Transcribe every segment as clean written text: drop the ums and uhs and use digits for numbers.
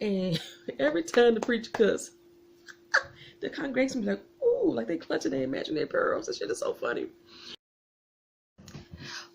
And every time the preacher cuss, the congregation be like, ooh, like they clutching their imaginary pearls. That shit is so funny.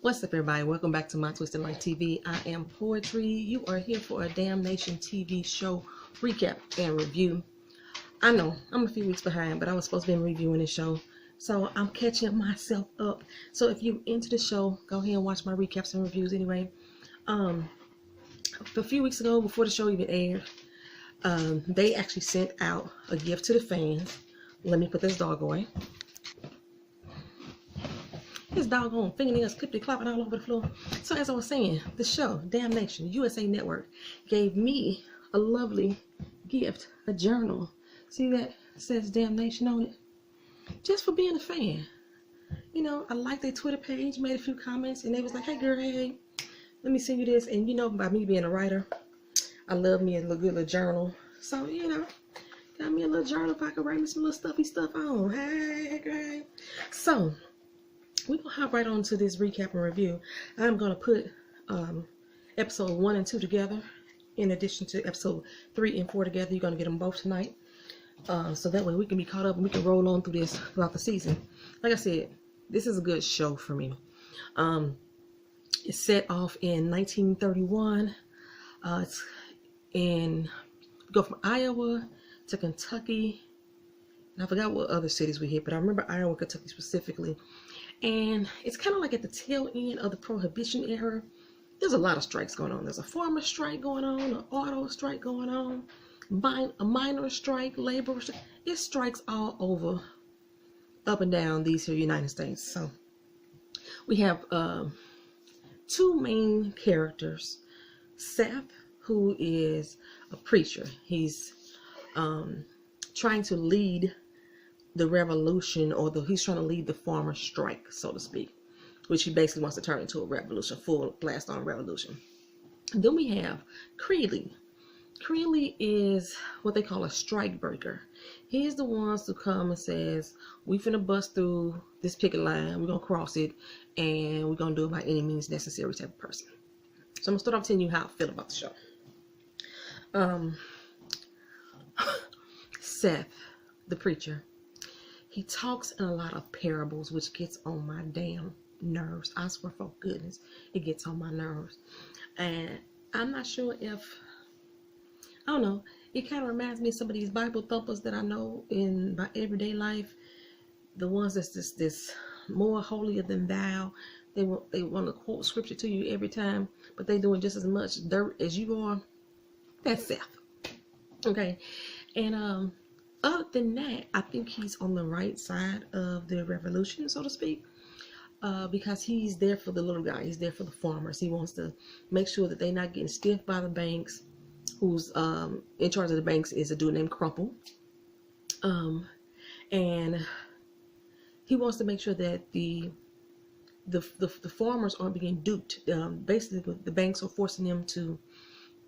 What's up, everybody? Welcome back to My Twisted Life TV. I am Poetry. You are here for a Damnation TV show recap and review. I know I'm a few weeks behind, but I was supposed to be reviewing this show, so I'm catching myself up. So if you're into the show, go ahead and watch my recaps and reviews anyway. A few weeks ago, before the show even aired, they actually sent out a gift to the fans. Let me put this dog away. His doggone fingernails clippity clopping all over the floor. So as I was saying, the show, Damnation, USA Network, gave me a lovely gift, a journal. See that? It says Damnation on it. Just for being a fan. You know, I liked their Twitter page, made a few comments, and they was like, hey girl, hey, let me send you this. And you know, by me being a writer, I love me a good little journal. So, you know, got me a little journal if I could write me some little stuffy stuff on. Hey, girl. So, we're going to hop right on to this recap and review. I'm going to put episode 1 and 2 together in addition to episode 3 and 4 together. You're going to get them both tonight. So that way we can be caught up and we can roll on through this throughout the season. Like I said, this is a good show for me. It's set off in 1931. Go from Iowa to Kentucky. And I forgot what other cities we hit, but I remember Iowa, Kentucky specifically. And it's kind of like at the tail end of the Prohibition era. There's a lot of strikes going on. There's a farmer strike going on, an auto strike going on, a minor strike, labor strike. It strikes all over, up and down these here United States. So we have two main characters. Seth, who is a preacher. He's trying to lead the revolution, or he's trying to lead the farmer strike, so to speak, which he basically wants to turn into a revolution, full blast on revolution. And then we have Creeley. Creeley is what they call a strike breaker. He's the ones who come and says, we finna bust through this picket line, we're gonna cross it, and we're gonna do it by any means necessary type of person. So I'm gonna start off telling you how I feel about the show. Seth, the preacher, he talks in a lot of parables, which gets on my damn nerves. I swear for goodness, it gets on my nerves. And I'm not sure if, I don't know, it kind of reminds me of some of these Bible thumpers that I know in my everyday life. The ones that's this more holier than thou. They want to quote scripture to you every time, but they doing just as much dirt as you are. That's Seth. Okay. And other than that, I think he's on the right side of the revolution, so to speak, because he's there for the little guy. He's there for the farmers. He wants to make sure that they're not getting stiffed by the banks. Who's in charge of the banks is a dude named Crumple. And he wants to make sure that the farmers aren't being duped. Basically, the banks are forcing them to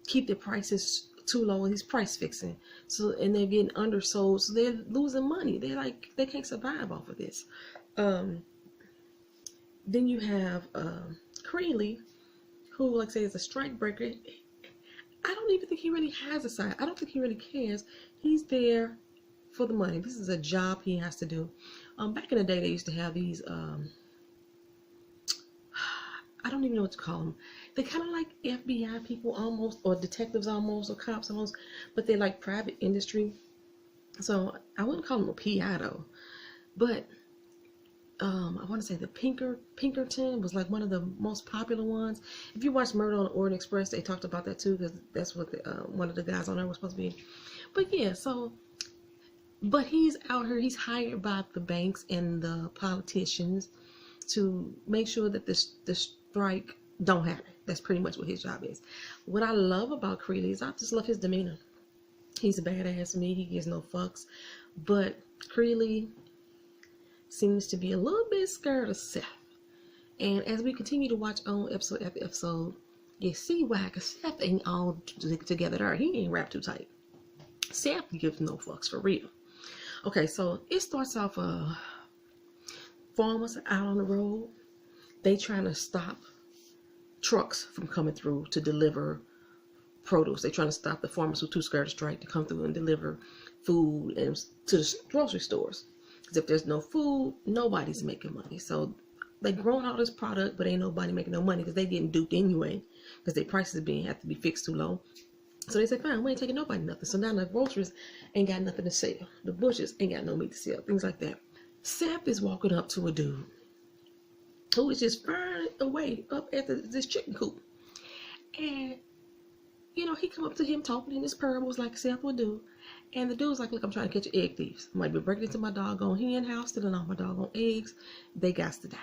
keep their prices too low, and he's price fixing. So, and they're getting undersold, so they're losing money. They can't survive off of this. Then you have Creeley, who, like I say, is a strike breaker. I don't even think he really has a side. I don't think he really cares. He's there for the money. This is a job he has to do. Back in the day, they used to have these, I don't even know what to call them. They're kind of like FBI people almost, or detectives almost, or cops almost, but they're like private industry. So I wouldn't call them a PI though. But I want to say the Pinkerton was like one of the most popular ones. If you watch Murder on the Orient Express, they talked about that too, because that's what one of the guys on there was supposed to be. But yeah, so, but he's out here, he's hired by the banks and the politicians to make sure that the strike don't happen. That's pretty much what his job is. What I love about Creeley is I just love his demeanor. He's a badass to me. He gives no fucks. But Creeley seems to be a little bit scared of Seth. And as we continue to watch on episode after episode, you see why, because Seth ain't all together there. He ain't wrapped too tight. Seth gives no fucks, for real. Okay, so it starts off farmers out on the road. They trying to stop trucks from coming through to deliver produce. They're trying to stop the farmers who too scared to strike to come through and deliver food and to the grocery stores. Because if there's no food, nobody's making money. So they grown all this product, but ain't nobody making no money because they getting duped anyway, because their prices have to be fixed too low. So they say, fine, we ain't taking nobody nothing. So now the groceries ain't got nothing to sell. The butchers ain't got no meat to sell. Things like that. Seth is walking up to a dude who is just far away up at this chicken coop. And, you know, he come up to him talking in his parables like Seth would do. And the dude's like, look, I'm trying to catch egg thieves. I might be breaking into my doggone hen house, stealing all my doggone eggs. They got to die.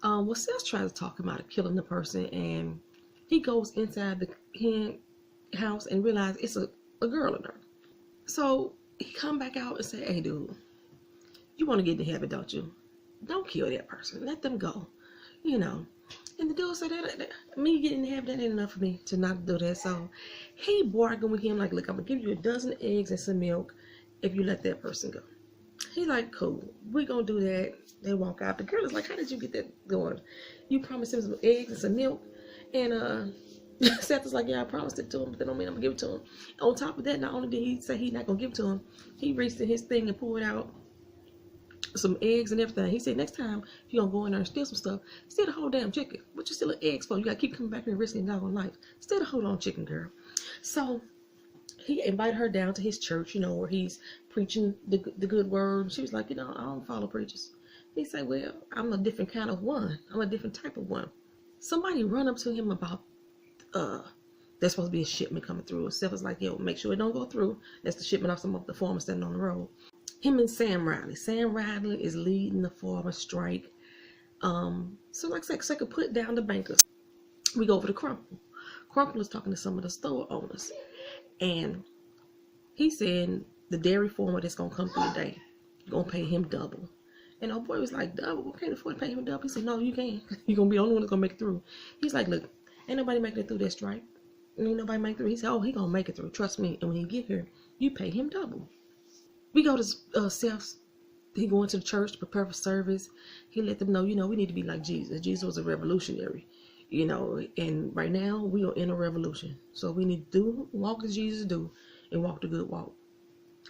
Well, Seth tries to talk him out of killing the person. And he goes inside the hen house and realizes it's a girl in there. So he come back out and say, hey, dude, you want to get into heaven, don't you? Don't kill that person. Let them go. You know. And the dude said, that me getting in heaven, that ain't enough for me to not do that. So he bargained with him like, look, I'm going to give you a dozen eggs and some milk if you let that person go. He's like, cool. We're going to do that. They walk out. The girl is like, how did you get that going? You promised him some eggs and some milk. And Seth is like, yeah, I promised it to him, but that don't mean I'm going to give it to him. On top of that, not only did he say he's not going to give it to him, he reached in his thing and pulled out some eggs and everything. He said, next time if you're gonna go in there and steal some stuff, steal the whole damn chicken. What you stealing eggs for? You gotta keep coming back here and risking your doggone life. Steal the whole on chicken, girl. So he invited her down to his church, you know, where he's preaching the good word. She was like, you know, I don't follow preachers. He said, well, I'm a different kind of one. I'm a different type of one. Somebody run up to him about there's supposed to be a shipment coming through. Seth was like, yo, make sure it don't go through. That's the shipment off some of the farmers standing on the road. Him and Sam Riley. Sam Riley is leading the farmer strike. So like I could put down the bankers. We go over to Crumple. Crumple is talking to some of the store owners. And he said the dairy farmer that's going to come through today, you're going to pay him double. And old boy was like, double? We can't afford to pay him double. He said, no, you can't. You're going to be the only one that's going to make it through. He's like, look, ain't nobody making it through that strike. Ain't nobody make it through. He said, oh, he going to make it through. Trust me. And when he get here, you pay him double. We go to Seth's. He going to the church to prepare for service. He let them know, you know, we need to be like Jesus. Jesus was a revolutionary, you know, and right now we are in a revolution. So we need to walk as Jesus do and walk the good walk.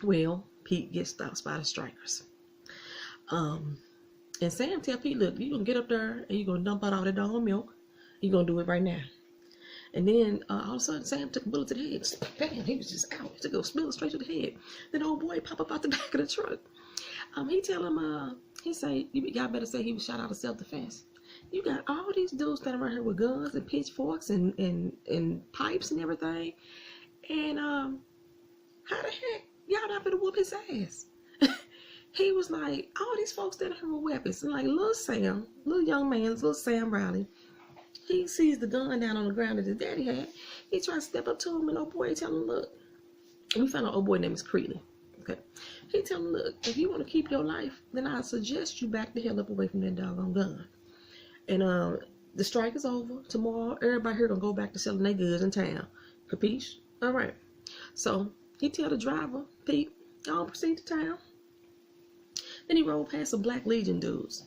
Well, Pete gets stopped by the strikers. And Sam tell Pete, look, you're going to get up there and you're going to dump out all that doggone milk. You're going to do it right now. And then all of a sudden, Sam took a bullet to the head. Bam, he was just out. He took a spill straight to the head. Then old boy pop up out the back of the truck. He tell him, he say, y'all better say he was shot out of self-defense. You got all these dudes standing around here with guns and pitchforks and pipes and everything. And how the heck y'all not gonna whoop his ass? He was like, all these folks standing here with weapons. And like little Sam, little young man, little Sam Riley, he sees the gun down on the ground that his daddy had. He tries to step up to him, and old boy tell him, look, we found out old boy name is Creeley. Okay. He tell him, look, if you want to keep your life, then I suggest you back the hell up away from that doggone gun. And the strike is over. Tomorrow, everybody here gonna go back to selling their goods in town. Capiche? All right. So he tell the driver, Pete, y'all proceed to town. Then he rolled past some Black Legion dudes.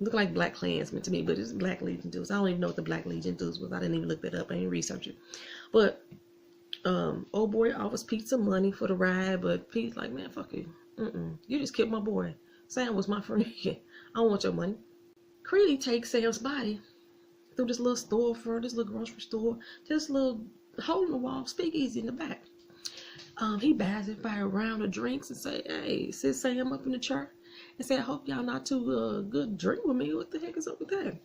Look like Black Klansmen to me, but it's Black Legion dudes. I don't even know what the Black Legion dudes was. I didn't even look that up. I didn't research it. But old boy offers Pete some money for the ride, but Pete's like, man, fuck you. You just killed my boy. Sam was my friend. I don't want your money. Creeley takes Sam's body through this little storefront, this little grocery store, this little hole in the wall, speakeasy in the back. He buys everybody a round of drinks and say, hey, sit Sam up in the chair and say, I hope y'all not too good drink with me. What the heck is up with that?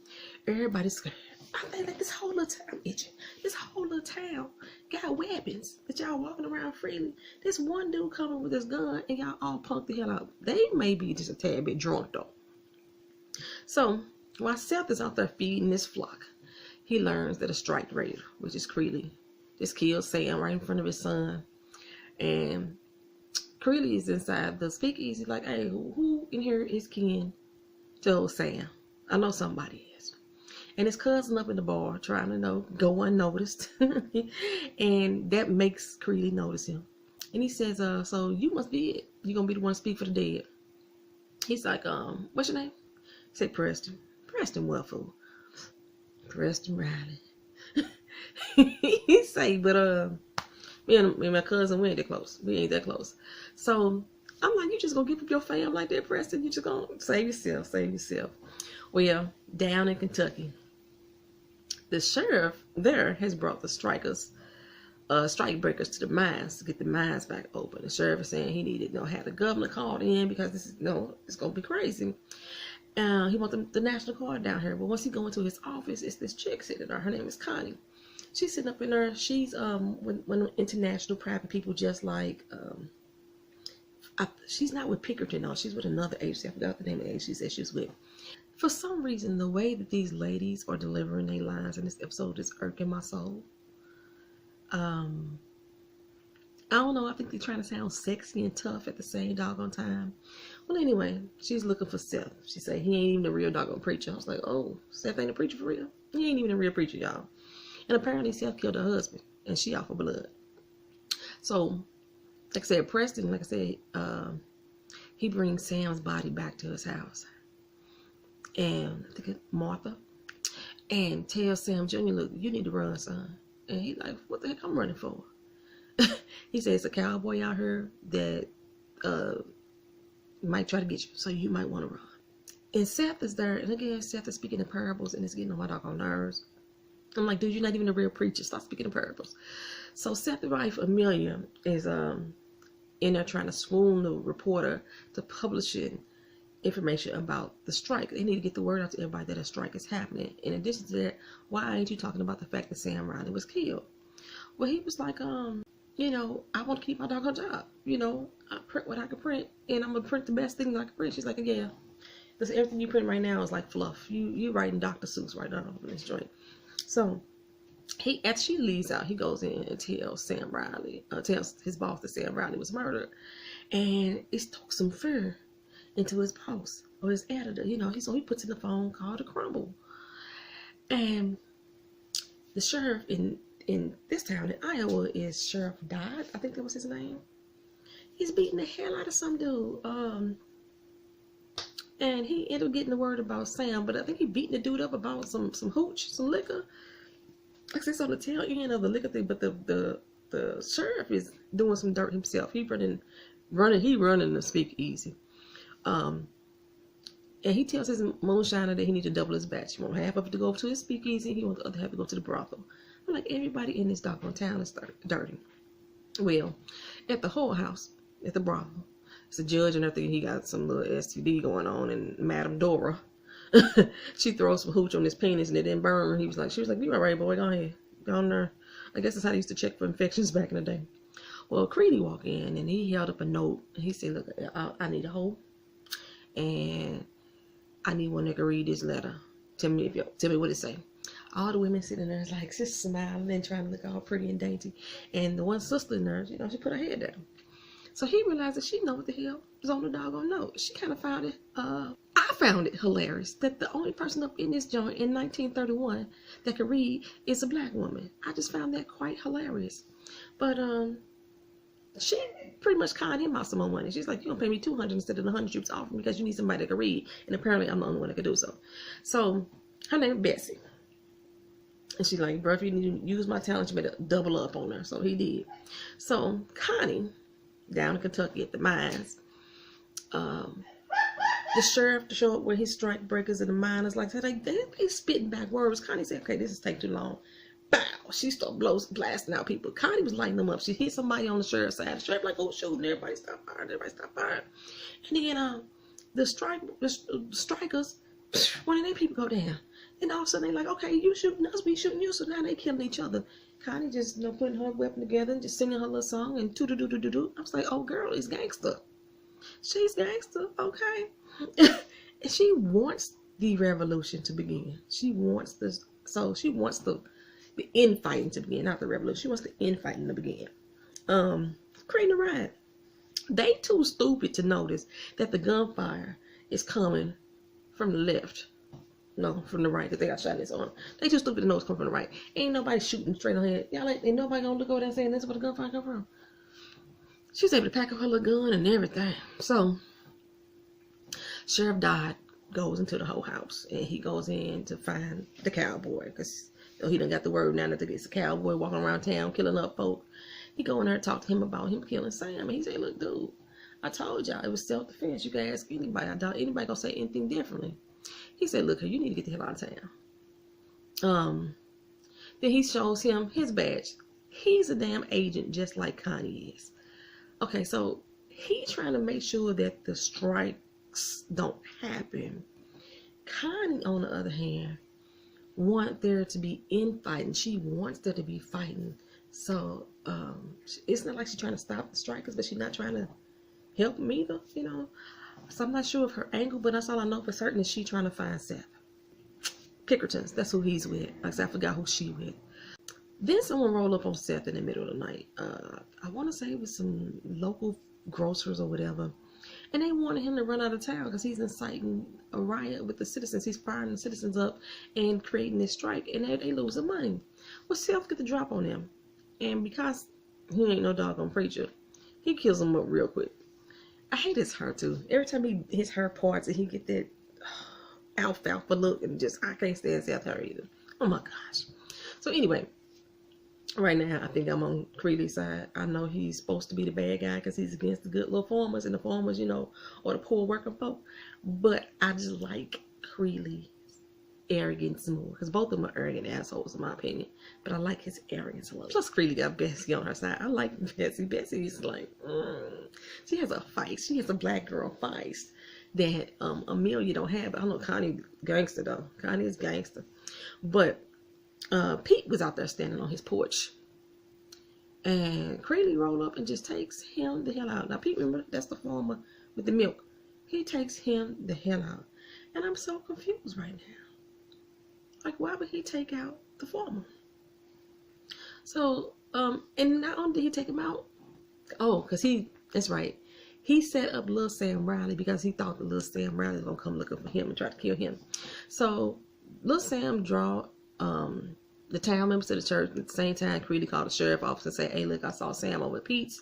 Everybody's scared. I think like this whole little town itching. This whole little town got weapons that y'all walking around freely. This one dude coming with his gun and y'all all punked the hell out. They may be just a tad bit drunk though. So while Seth is out there feeding this flock, he learns that a strike raider, which is Creeley, just killed Sam right in front of his son. And Creeley is inside the speakeasy like, hey, who in here is kin to old Sam? I know somebody is. And his cousin up in the bar trying to go unnoticed. And that makes Creeley notice him. And he says, so you must be it. You're going to be the one to speak for the dead. He's like, what's your name? He said, Preston. Preston what, fool? Preston Riley. He say, but me and my cousin, we ain't that close. We ain't that close. So I'm like, you just gonna give up your fam like that, Preston? You just gonna save yourself, save yourself. Well, down in Kentucky, the sheriff there has brought the strike breakers to the mines to get the mines back open. The sheriff is saying he needed to have the governor called in because this is it's gonna be crazy. He wants the National Guard down here. But once he go into his office, it's this chick sitting there. Her name is Connie. She's sitting up in there. She's when international private people just like she's not with Pinkerton, no, she's with another agency. I forgot the name of the agency she said she was with. For some reason, the way that these ladies are delivering their lines in this episode is irking my soul. I don't know. I think they're trying to sound sexy and tough at the same doggone time. Well, anyway, she's looking for Seth. She said he ain't even a real doggone preacher. I was like, oh, Seth ain't a preacher for real? He ain't even a real preacher, y'all. And apparently Seth killed her husband, and she off for blood. So, like I said, Preston, like I said, he brings Sam's body back to his house. And I think it's Martha. And tells Sam Jr., look, you need to run, son. And he's like, what the heck I'm running for? He says, it's a cowboy out here that might try to get you, so you might want to run. And Seth is there, and again, Seth is speaking in parables, and it's getting on my doggone nerves. I'm like, dude, you're not even a real preacher. Stop speaking in parables. So Seth's wife, Amelia, is in there trying to swoon the reporter to publishing information about the strike. They need to get the word out to everybody that a strike is happening. In addition to that, why ain't you talking about the fact that Sam Riley was killed? Well, he was like, I want to keep my doggone job. I print what I can print, and I'm gonna print the best things I can print. She's like, yeah, this everything you print right now is like fluff. You writing Dr. Seuss right now in this joint. So after she leaves out, he goes in and tells Sam Riley, tells his boss that Sam Riley was murdered, and it stokes some fear into his boss or his editor. So he puts in a phone call to crumble. And the sheriff in this town in Iowa is Sheriff Dodd. I think that was his name. He's beating the hell out of some dude. And he ended up getting the word about Sam, but I think he beating the dude up about some hooch, some liquor. Like I said, it's on the tail end of the liquor thing, but the sheriff is doing some dirt himself. He running the speakeasy. And he tells his moonshiner that he needs to double his batch. He want half of it to go to his speakeasy. He wants the other half to go to the brothel. I'm like, everybody in this doggone town is dirty. Well, at the whole house, at the brothel, it's a judge and everything. He got some little STD going on, and Madam Dora, she throws some hooch on his penis and it didn't burn. She was like, you all right, boy? Go ahead, go on there. I guess that's how they used to check for infections back in the day. Well, Creeley walked in and he held up a note and he said, look, I need a hoe, and I need one that can read this letter. Tell me what it say. All the women sitting there like just smiling and trying to look all pretty and dainty. And the one sister in there, she put her head down. So he realized that she know what the hell was on the doggone note. She kind of found it, I found it hilarious that the only person up in this joint in 1931 that could read is a black woman. I just found that quite hilarious. But she pretty much conned him out some more money. She's like, you're gonna pay me $200 instead of the $100 you was offering because you need somebody that can read. And apparently I'm the only one that could do so. So her name is Bessie. And she's like, bro, if you need to use my talent, you better double up on her. So he did. So Connie, down in Kentucky at the mines, the sheriff to show up where his strike breakers and the miners, like they spitting back words. Connie said, okay, this is taking too long. Bow. She started blasting out people. Connie was lighting them up. She hit somebody on the sheriff's side. The sheriff like, oh, shooting. Everybody stop firing. Everybody stop firing. And then the strikers, one of their people go down. And all of a sudden, they like, okay, you shooting us, we shooting you. So now they killing each other. Connie just, putting her weapon together and just singing her little song and do-do-do-do-do-do. I was like, oh, girl, it's gangster. She's gangster, okay. And she wants the revolution to begin. She wants this. So she wants the infighting to begin, not the revolution. She wants the infighting to begin. Creating a riot. They too stupid to notice that the gunfire is coming from the left. No, from the right, because they got shot in his arm. They too stupid to know it's coming from the right. Ain't nobody shooting straight on head. Y'all ain't nobody gonna look over there and saying, this is where the gunfire come from. She was able to pack up her little gun and everything. So, Sheriff Dodd goes into the whole house, and he goes in to find the cowboy, because he done got the word now that it's a cowboy walking around town killing up folk. He go in there and talk to him about him killing Sam. And he said, look, dude, I told y'all it was self-defense. You can ask anybody. I doubt anybody gonna say anything differently. He said, look, you need to get the hell out of town. Then he shows him his badge. He's a damn agent just like Connie is. Okay, so he's trying to make sure that the strikes don't happen. Connie, on the other hand, wants there to be infighting. She wants there to be fighting. So it's not like she's trying to stop the strikers, but she's not trying to help them either, you know. So I'm not sure of her angle, but that's all I know for certain is she trying to find Seth. Pickertons, that's who he's with. Like I said, I forgot who she with. Then someone rolled up on Seth in the middle of the night. I want to say it was some local grocers or whatever. And they wanted him to run out of town because he's inciting a riot with the citizens. He's firing the citizens up and creating this strike. And they losing money. Well, Seth get the drop on them. And because he ain't no doggone preacher, he kills them up real quick. I hate his hair too. Every time his hair parts and he get that alfalfa look, and just, I can't stand Seth hair either. Oh my gosh. So anyway, right now I think I'm on Creeley's side. I know he's supposed to be the bad guy because he's against the good little farmers, and the farmers, you know, or the poor working folk. But I just like Creeley's arrogance more, because both of them are arrogant assholes in my opinion. But I like his arrogance a lot. Plus Creeley got Bessie on her side. I like Bessie. Bessie's like, she has a feist. She has a black girl feist that Amelia don't have. I know Connie gangster though. Connie is gangster. But Pete was out there standing on his porch, and Creeley rolled up and just takes him the hell out. Now Pete, remember, that's the farmer with the milk. He takes him the hell out, and I'm so confused right now. Like, why would he take out the farmer? So and not only did he take him out, because that's right, he set up Lil Sam Riley because he thought that Lil Sam Riley was gonna come looking for him and try to kill him. So Lil Sam draw the town members to the church. At the same time, Creeley called the sheriff office and said, hey, look, I saw Sam over at Pete's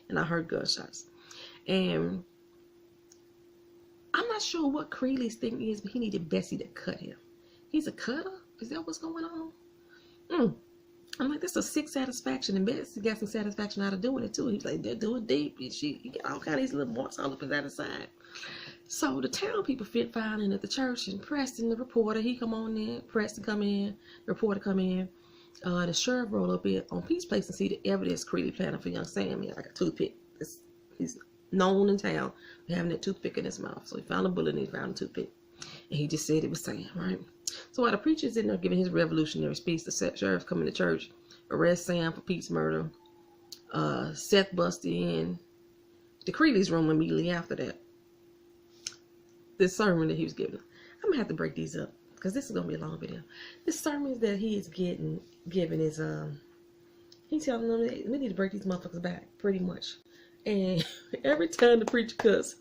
and I heard gunshots. And I'm not sure what Creeley's thing is, but he needed Bessie to cut him. He's a cutter? Is that what's going on? I'm like, this is a sick satisfaction, and Bessie got some satisfaction out of doing it too. He's like, they're doing deep. He got all kind of these little marks all up and down the side. So the town people fit filing at the church, and Preston, the reporter, he come on in. Preston come in, the reporter come in. The sheriff roll up in on Pete's place and see the evidence Creeley planning for young Sam. He had like a toothpick. He's known in town for having that toothpick in his mouth. So he found a bullet and he found a toothpick. And he just said it was Sam, right? So while the preacher's in there giving his revolutionary speech, the sheriff come in the church, arrest Sam for Pete's murder. Seth busted in the Creeley's room immediately after that. This sermon that he was giving. I'm gonna have to break these up because this is gonna be a long video. This sermon that he is giving is he's telling them that we need to break these motherfuckers back, pretty much. And every time the preacher cuss,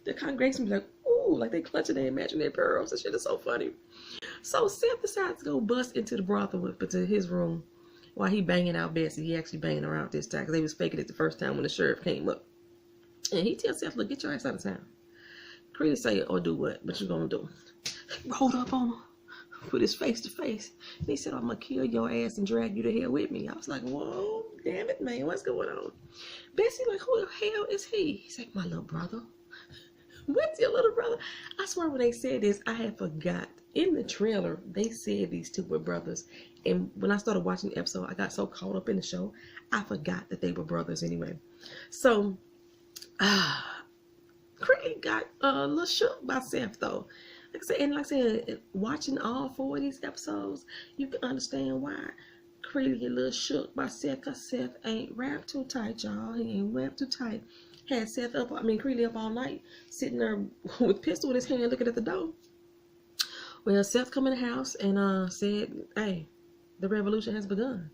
the congregation be like, ooh, like they clutching their imaginary pearls. That shit is so funny. So Seth decides to go bust into the brothel, into his room, while he banging out Bessie. He actually banging her out this time because they was faking it the first time when the sheriff came up. And he tells Seth, look, get your ass out of town. Creeley say, or do what? What you gonna do? He rolled up on him, put his face to face, and he said, I'm gonna kill your ass and drag you to hell with me. I was like, whoa, damn it, man, what's going on? Bessie like, who the hell is he? He's like, my little brother. What's your little brother? I swear when they said this, I had forgot. In the trailer, they said these two were brothers. And when I started watching the episode, I got so caught up in the show, I forgot that they were brothers anyway. So, Creeley got a little shook by Seth though. Like I said, watching all 4 of these episodes, you can understand why Creeley get a little shook by Seth, because Seth ain't wrapped too tight, y'all. He ain't wrapped too tight. Had Creeley up all night, sitting there with a pistol in his hand, looking at the door. Well, Seth come in the house and said, hey, the revolution has begun.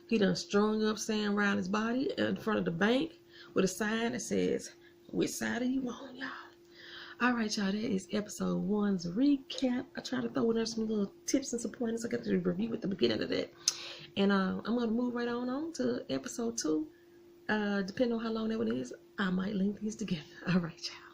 He done strung up Sam Riley's body in front of the bank with a sign that says, which side are you on, y'all? All right, y'all, that is episode 1's recap. I try to throw in there some little tips and some pointers. I got to review at the beginning of that. And I'm going to move right on to episode 2. Depending on how long that one is, I might link these together. All right, y'all.